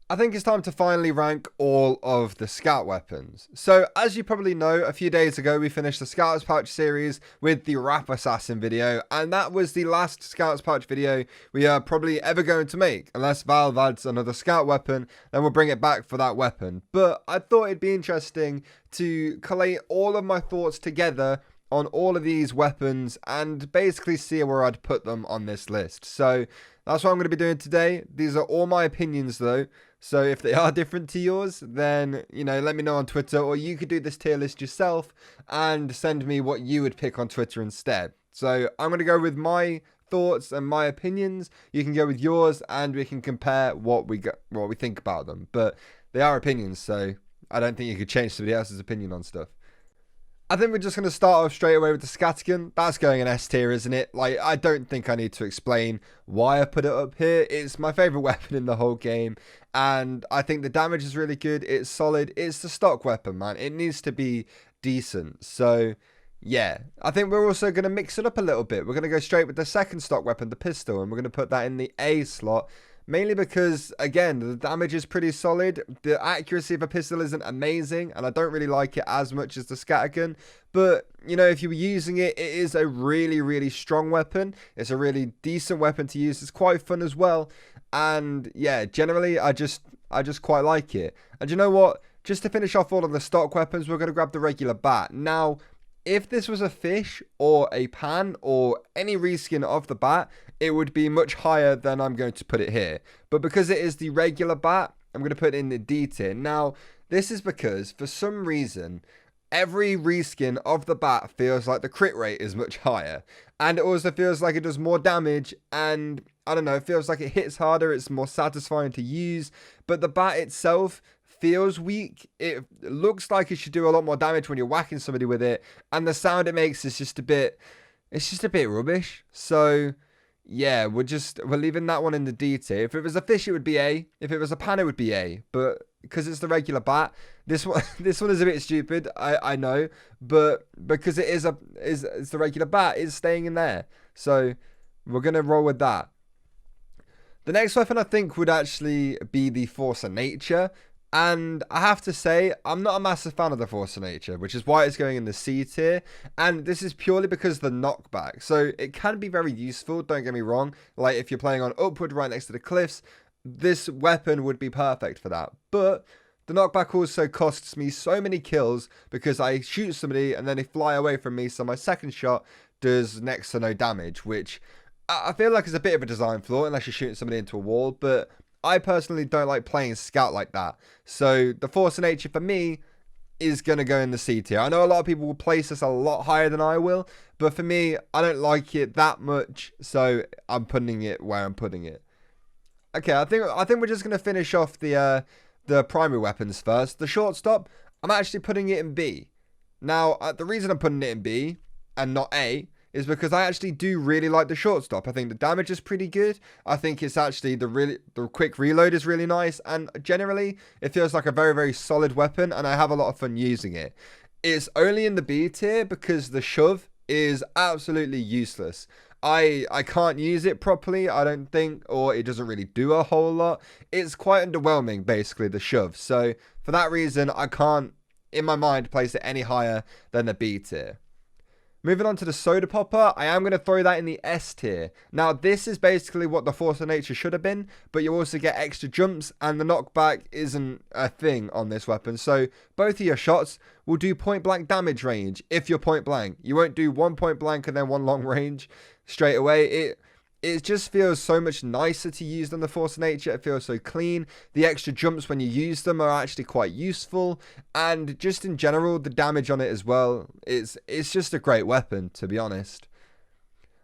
I think it's time to finally rank all of the scout weapons. So, as you probably know, a few days ago we finished the Scouts Pouch series with the Rap Assassin video, and that was the last Scouts Pouch video we are probably ever going to make. Unless Valve adds another scout weapon, then we'll bring it back for that weapon. But I thought it'd be interesting to collate all of my thoughts together on all of these weapons and basically see where I'd put them on this list. So that's what I'm going to be doing today. These are all my opinions though. So if they are different to yours, then, let me know on Twitter, or you could do this tier list yourself and send me what you would pick on Twitter instead. So I'm going to go with my thoughts and my opinions. You can go with yours and we can compare what we think about them. But they are opinions, so I don't think you could change somebody else's opinion on stuff. I think we're just going to start off straight away with the Scattergun. That's going in S tier, isn't it? Like, I don't think I need to explain why I put it up here. It's my favourite weapon in the whole game. And I think the damage is really good. It's solid. It's the stock weapon, man. It needs to be decent. So, yeah. I think we're also going to mix it up a little bit. We're going to go straight with the second stock weapon, the pistol. And we're going to put that in the A slot. Mainly because, again, the damage is pretty solid. The accuracy of a pistol isn't amazing, and I don't really like it as much as the scattergun. But, if you were using it, it is a really, really strong weapon. It's a really decent weapon to use. It's quite fun as well. And, yeah, generally, I just quite like it. And you know what? Just to finish off all of the stock weapons, we're going to grab the regular bat. Now, if this was a fish or a pan or any reskin of the bat, it would be much higher than I'm going to put it here. But because it is the regular bat, I'm going to put it in the D tier. Now, this is because, for some reason, every reskin of the bat feels like the crit rate is much higher. And it also feels like it does more damage, and I don't know, it feels like it hits harder, it's more satisfying to use. But the bat itself feels weak. It looks like it should do a lot more damage when you're whacking somebody with it, and the sound it makes is just a bit rubbish. So yeah, we're leaving that one in the D tier. If it was a fish, it would be A. If it was a pan, it would be A. But because it's the regular bat, this one is a bit stupid, I know, but because it is the regular bat, it's staying in there. So we're gonna roll with that. The next weapon I think would actually be the Force of Nature. And I have to say, I'm not a massive fan of the Force of Nature, which is why it's going in the C tier. And this is purely because of the knockback. So it can be very useful, don't get me wrong. Like if you're playing on upward right next to the cliffs, this weapon would be perfect for that. But the knockback also costs me so many kills because I shoot somebody and then they fly away from me. So my second shot does next to no damage, which I feel like is a bit of a design flaw unless you're shooting somebody into a wall. But I personally don't like playing scout like that. So the Force of Nature for me is going to go in the C tier. I know a lot of people will place this a lot higher than I will, but for me, I don't like it that much, so I'm putting it where I'm putting it. Okay, I think we're just going to finish off the primary weapons first. The shortstop, I'm actually putting it in B. Now, the reason I'm putting it in B and not A is because I actually do really like the shortstop. I think the damage is pretty good. I think it's actually the quick reload is really nice, and generally it feels like a very, very solid weapon, and I have a lot of fun using it. It's only in the B tier because the shove is absolutely useless. I can't use it properly, I don't think, or it doesn't really do a whole lot. It's quite underwhelming, basically, the shove. So for that reason, I can't, in my mind, place it any higher than the B tier. Moving on to the Soda Popper, I am going to throw that in the S tier. Now, this is basically what the Force of Nature should have been, but you also get extra jumps, and the knockback isn't a thing on this weapon. So, both of your shots will do point-blank damage range if you're point-blank. You won't do one point-blank and then one long range straight away. It just feels so much nicer to use than the Force of Nature. It feels so clean. The extra jumps when you use them are actually quite useful. And just in general, the damage on it as well, it's just a great weapon, to be honest.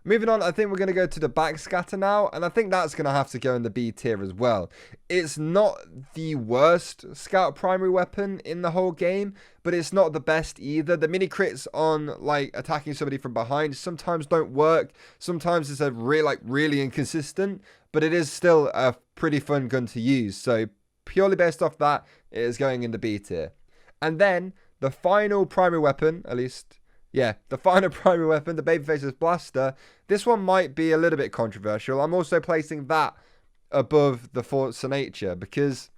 Moving on, I think we're going to go to the backscatter now, and I think that's going to have to go in the B tier as well. It's not the worst scout primary weapon in the whole game, but it's not the best either. The mini crits on like attacking somebody from behind sometimes don't work. Sometimes it's really inconsistent, but it is still a pretty fun gun to use. So purely based off that, it is going in the B tier. And then the final primary weapon, at least, yeah, the final primary weapon, the Babyface's Blaster. This one might be a little bit controversial. I'm also placing that above the Force of Nature because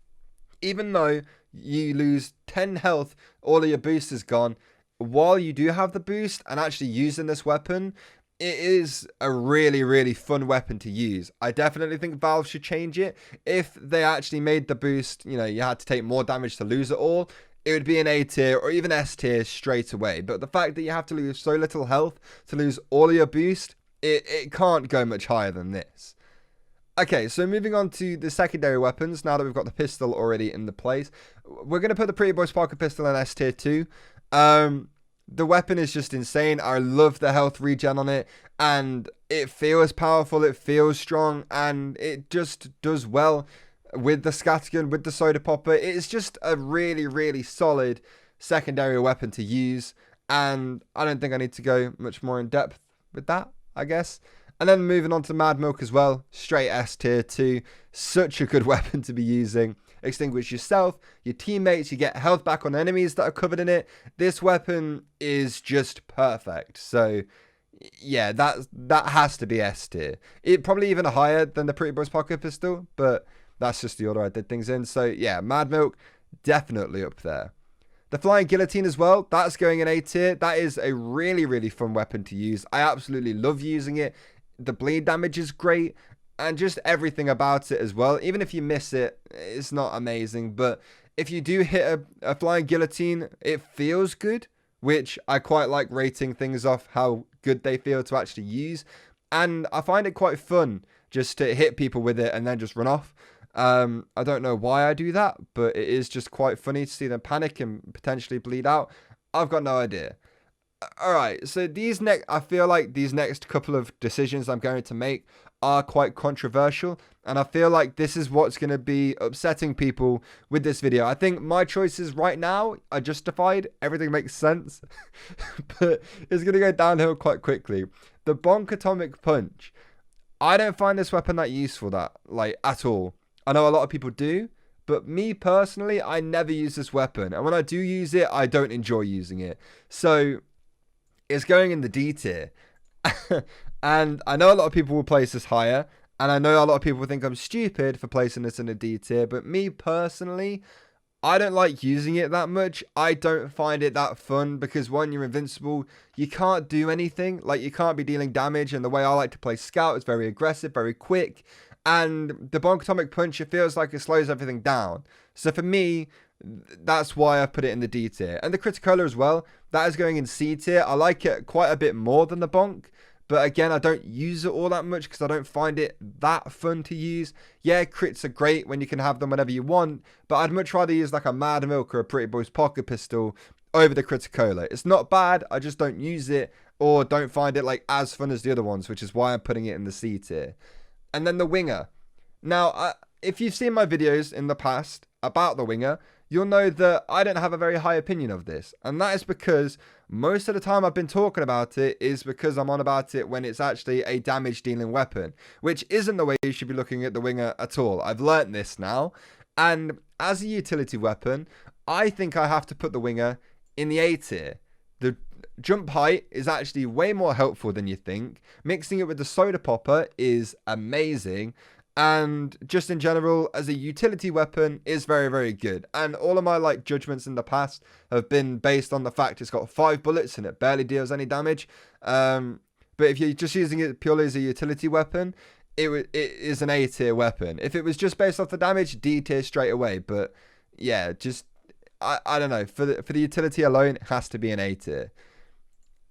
even though you lose 10 health, all of your boost is gone, while you do have the boost and actually using this weapon, it is a really, really fun weapon to use. I definitely think Valve should change it. If they actually made the boost, you had to take more damage to lose it all, it would be an A tier or even S tier straight away. But the fact that you have to lose so little health to lose all of your boost, it can't go much higher than this. Okay, so moving on to the secondary weapons, now that we've got the pistol already in the place, we're going to put the Pretty Boy Sparker pistol in S tier 2. The weapon is just insane. I love the health regen on it, and it feels powerful, it feels strong, and it just does well with the scattergun, with the soda popper. It's just a really, really solid secondary weapon to use, and I don't think I need to go much more in depth with that, I guess. And then moving on to Mad Milk as well, straight S tier 2, such a good weapon to be using. Extinguish yourself, your teammates, you get health back on enemies that are covered in it. This weapon is just perfect. So yeah, that has to be S tier. It probably even higher than the Pretty Boy Sparker pistol, but that's just the order I did things in. So yeah, Mad Milk, definitely up there. The Flying Guillotine as well, that's going in A tier. That is a really, really fun weapon to use. I absolutely love using it. The bleed damage is great, and just everything about it as well. Even if you miss it, it's not amazing, but if you do hit a Flying Guillotine, it feels good, which I quite like, rating things off how good they feel to actually use. And I find it quite fun just to hit people with it and then just run off. I don't know why I do that, but it is just quite funny to see them panic and potentially bleed out. I've got no idea. Alright, so I feel like these next couple of decisions I'm going to make are quite controversial, and I feel like this is what's going to be upsetting people with this video. I think my choices right now are justified, everything makes sense, but it's going to go downhill quite quickly. The Bonk Atomic Punch, I don't find this weapon that useful, at all. I know a lot of people do, but me personally, I never use this weapon, and when I do use it, I don't enjoy using it. So it's going in the D tier. And I know a lot of people will place this higher, and I know a lot of people think I'm stupid for placing this in a D tier, but me personally, I don't like using it that much. I don't find it that fun because, one, you're invincible, you can't do anything, you can't be dealing damage, and the way I like to play Scout is very aggressive, very quick, and the Bonk Atomic Punch, it feels like it slows everything down. So for me, that's why I put it in the D tier. And the Criticola as well, that is going in C tier. I like it quite a bit more than the Bonk, but again, I don't use it all that much because I don't find it that fun to use. Yeah, crits are great when you can have them whenever you want, but I'd much rather use a Mad Milk or a Pretty Boy's Pocket Pistol over the Criticola. It's not bad, I just don't use it or don't find it as fun as the other ones, which is why I'm putting it in the C tier. And then the Winger. Now, if you've seen my videos in the past about the Winger, you'll know that I don't have a very high opinion of this. And that is because most of the time I've been talking about it is because I'm on about it when it's actually a damage dealing weapon, which isn't the way you should be looking at the Winger at all. I've learnt this now. And as a utility weapon, I think I have to put the Winger in the A tier. The jump height is actually way more helpful than you think. Mixing it with the soda popper is amazing. And just in general, as a utility weapon, is very, very good. And all of my judgments in the past have been based on the fact it's got 5 bullets and it barely deals any damage. But if you're just using it purely as a utility weapon, it is an A tier weapon. If it was just based off the damage, D tier straight away. But yeah, just I don't know. For the utility alone, it has to be an A tier.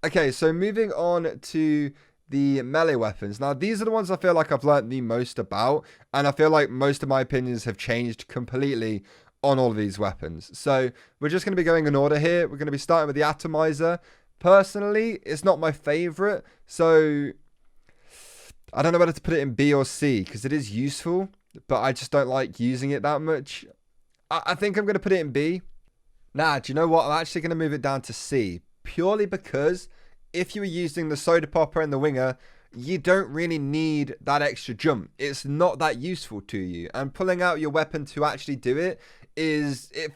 Okay, so moving on to the melee weapons. Now, these are the ones I feel like I've learned the most about, and I feel like most of my opinions have changed completely on all of these weapons. So we're just going to be going in order here. We're going to be starting with the Atomizer. Personally, it's not my favorite, so I don't know whether to put it in B or C, because it is useful, but I just don't like using it that much. I think I'm going to put it in B. Nah, do you know what? I'm actually going to move it down to C, purely because if you were using the soda popper and the Winger, you don't really need that extra jump. It's not that useful to you. And pulling out your weapon to actually do it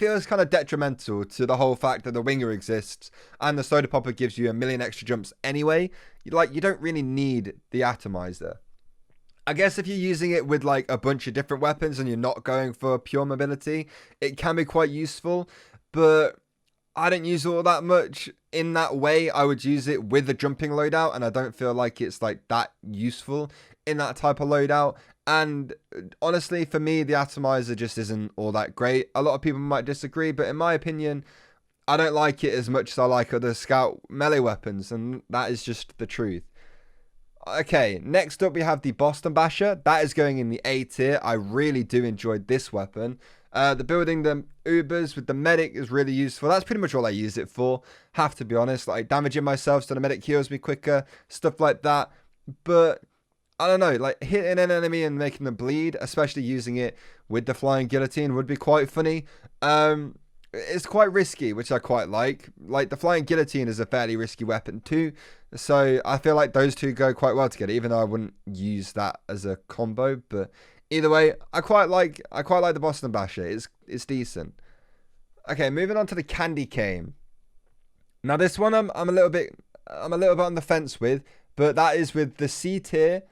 feels kind of detrimental to the whole fact that the Winger exists and the soda popper gives you a million extra jumps anyway. You don't really need the Atomizer. I guess if you're using it with like a bunch of different weapons and you're not going for pure mobility, it can be quite useful, but I don't use all that much in that way. I would use it with the jumping loadout, and I don't feel like it's like that useful in that type of loadout. And honestly, for me, the atomizer just isn't all that great. A lot of people might disagree, but in my opinion, I don't like it as much as I like other scout melee weapons, and that is just the truth. Okay, next up we have the Boston Basher. That is going in the A tier. I really do enjoy this weapon. The building the Ubers with the medic is really useful. That's pretty much all I use it for, have to be honest. Like damaging myself so the medic heals me quicker, stuff like that. But I don't know, like hitting an enemy and making them bleed, especially using it with the flying guillotine, would be quite funny. It's quite risky, which I quite like. Like the flying guillotine is a fairly risky weapon too, so I feel like those two go quite well together, even though I wouldn't use that as a combo. But either way, I quite like the Boston Basher. It's decent. Okay, moving on to the candy cane. Now this one I'm a little bit on the fence with, but that is with the C tier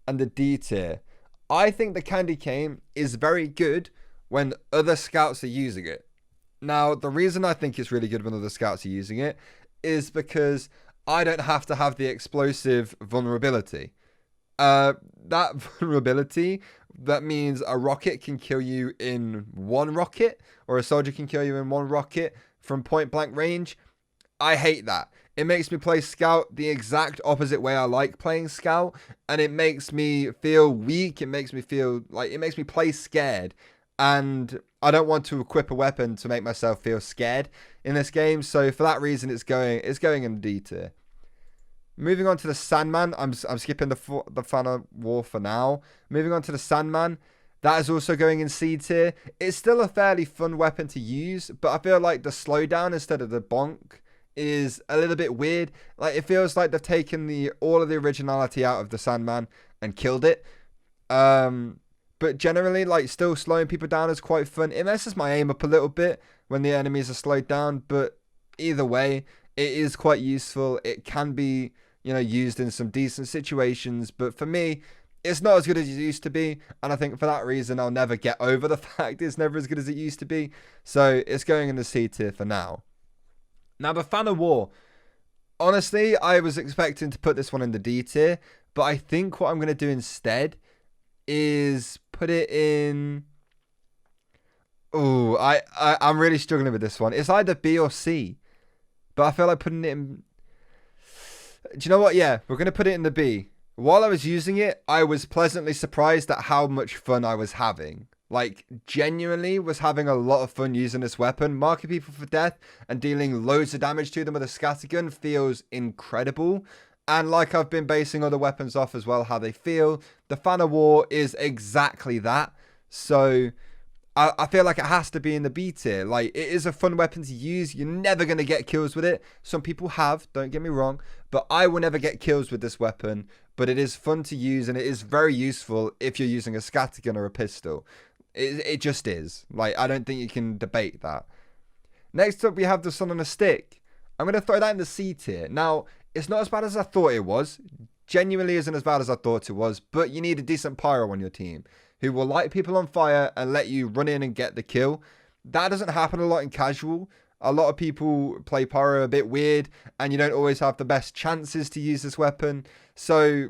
and the D tier. I think the candy cane is very good when other scouts are using it. Now, the reason I think it's really good when other scouts are using it is because I don't have to have the explosive vulnerability. That vulnerability, that means a rocket can kill you in one rocket, or a soldier can kill you in one rocket from point blank range. I hate that. It makes me play scout the exact opposite way I like playing scout, and it makes me feel weak. It makes me play scared. And I don't want to equip a weapon to make myself feel scared in this game. So for that reason, it's going in D tier. Moving on to the Sandman. I'm skipping the Fan of War for now. Moving on to the Sandman. That is also going in C tier. It's still a fairly fun weapon to use, but I feel like the slowdown instead of the bonk is a little bit weird. Like it feels like they've taken all of the originality out of the Sandman and killed it. But generally, like, still slowing people down is quite fun. It messes my aim up a little bit when the enemies are slowed down, but either way, it is quite useful. It can be, used in some decent situations, but for me, it's not as good as it used to be, and I think for that reason, I'll never get over the fact it's never as good as it used to be, so it's going in the C tier for now. Now, the Fan of War. Honestly, I was expecting to put this one in the D tier, but I think what I'm going to do instead is put it in. Oh, I'm really struggling with this one. It's either B or C, but I feel like putting it in. Do you know what? Yeah, we're gonna put it in the B. While I was using it, I was pleasantly surprised at how much fun I was having. Like, genuinely was having a lot of fun using this weapon. Marking people for death and dealing loads of damage to them with a scattergun feels incredible. And like I've been basing other weapons off as well, how they feel, the Fan of War is exactly that. So I feel like it has to be in the B tier. Like, it is a fun weapon to use. You're never going to get kills with it. Some people have, don't get me wrong, but I will never get kills with this weapon. But it is fun to use, and it is very useful if you're using a scattergun or a pistol. It just is. Like, I don't think you can debate that. Next up, we have the Sun on a Stick. I'm going to throw that in the C tier. Now, it's not as bad as I thought it was. Genuinely isn't as bad as I thought it was. But you need a decent pyro on your team who will light people on fire and let you run in and get the kill. That doesn't happen a lot in casual. A lot of people play pyro a bit weird, and you don't always have the best chances to use this weapon. So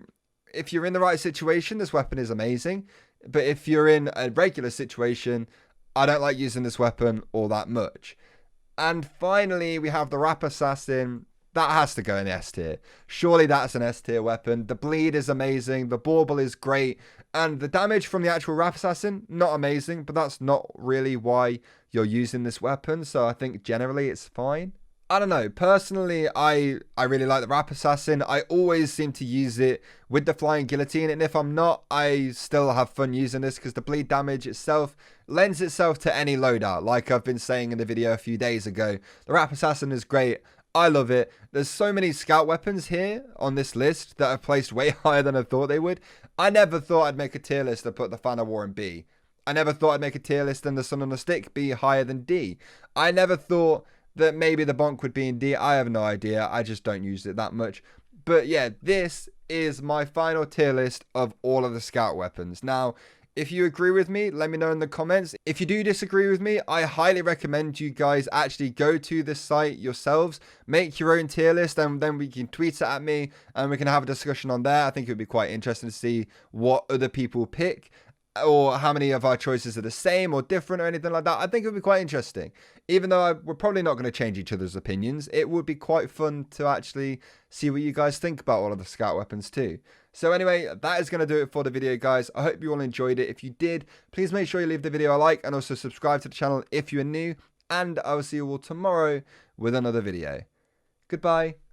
if you're in the right situation, this weapon is amazing. But if you're in a regular situation, I don't like using this weapon all that much. And finally, we have the Rap Assassin. That has to go in S tier. Surely that's an S tier weapon. The bleed is amazing. The bauble is great. And the damage from the actual Rap Assassin, not amazing. But that's not really why you're using this weapon. So I think generally it's fine. I don't know. Personally, I really like the Rap Assassin. I always seem to use it with the flying guillotine. And if I'm not, I still have fun using this because the bleed damage itself lends itself to any loadout. Like I've been saying in the video a few days ago. The Rap Assassin is great. I love it. There's so many scout weapons here on this list that are placed way higher than I thought they would. I never thought I'd make a tier list that put the Fan of War in B. I never thought I'd make a tier list and the Sun on a Stick be higher than D. I never thought that maybe the Bonk would be in D. I have no idea. I just don't use it that much. But yeah, this is my final tier list of all of the scout weapons. Now, if you agree with me, let me know in the comments. If you do disagree with me, I highly recommend you guys actually go to this site yourselves, make your own tier list, and then we can tweet it at me and we can have a discussion on there. I think it would be quite interesting to see what other people pick, or how many of our choices are the same or different or anything like that. I think it would be quite interesting. Even though we're probably not going to change each other's opinions, it would be quite fun to actually see what you guys think about all of the scout weapons too. So anyway, that is going to do it for the video, guys. I hope you all enjoyed it. If you did, please make sure you leave the video a like and also subscribe to the channel if you are new. And I will see you all tomorrow with another video. Goodbye.